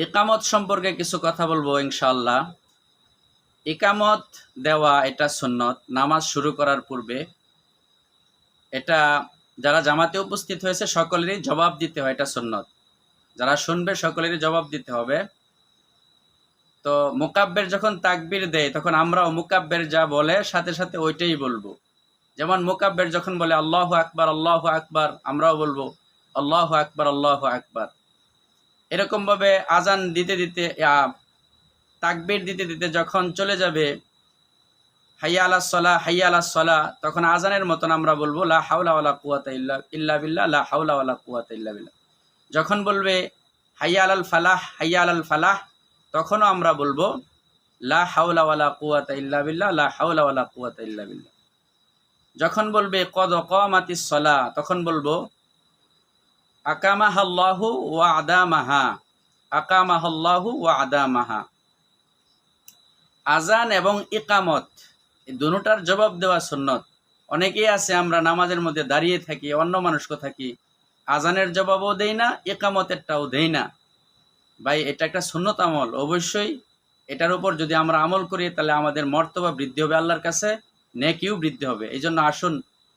ইকামত সম্পর্কে কিছু কথা বলবো ইনশাআল্লাহ। ইকামত দেওয়া এটা সুন্নত, নামাজ শুরু করার পূর্বে। এটা যারা জামাতে উপস্থিত হয়েছে সকলেরই জবাব দিতে হয়, এটা সুন্নত। যারা শুনবে সকলেরই জবাব দিতে হবে। তো মুকাব্বের যখন তাকবীর দেয় তখন আমরাও মুকাব্বের যা বলে সাথে সাথে ওইটাই বলবো। যেমন মুকাব্বের যখন বলে আল্লাহু আকবার আল্লাহু আকবার, আমরাও বলবো আল্লাহু আকবার আল্লাহু আকবার। এরকম ভাবে আজান দিতে দিতে তাকবীর দিতে দিতে যখন চলে যাবে হাইয়া আলাস সালাহ হাইয়া আলাস সালাহ, তখন আজানের মতন আমরা বলবো লা হাওলা ওয়ালা কুওয়াতা ইল্লা বিল্লাহ, লা হাওলা ওয়ালা কুওয়াতা ইল্লা বিল্লাহ। যখন বলবে হাইয়া আলাল ফালাহ হাইয়া আলাল ফালাহ, তখনও আমরা বলবো লা হাওলা ওয়ালা কুওয়াতা ইল্লা বিল্লাহ, লা হাওলা ওয়ালা কুওয়াতা ইল্লা বিল্লাহ। যখন বলবে কদ কামাতিস সালাহ, তখন বলবো আকামাহাল্লাহু ওয়া আদামাহা, আকামাহাল্লাহু ওয়া আদামাহা। আজান এবং ইকামত এই দুটোটার জবাব দেওয়া সুন্নত। অনেকেই আছে আমরা নামাজের মধ্যে দাঁড়িয়ে থাকি, অন্য মানুষকে থাকি, আজানের জবাবও দেই না, ইকামতেরটাও দেই না। ভাই, এটা একটা সুন্নত আমল। অবশ্যই এটার উপর যদি আমরা আমল করি তাহলে আমাদের মর্তবা বৃদ্ধি হবে আল্লাহর কাছে, নেকিও বৃদ্ধি হবে। এই জন্য আসুন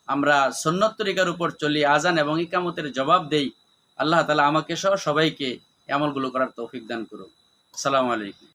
আমরা সুন্নত তরিকার উপর চলি, আজান এবং ইকামতের জবাব দেই। আল্লাহ তাআলা আমাকে সহ সবাইকে আমলগুলো করার তৌফিক দান করুন। আসসালামু আলাইকুম।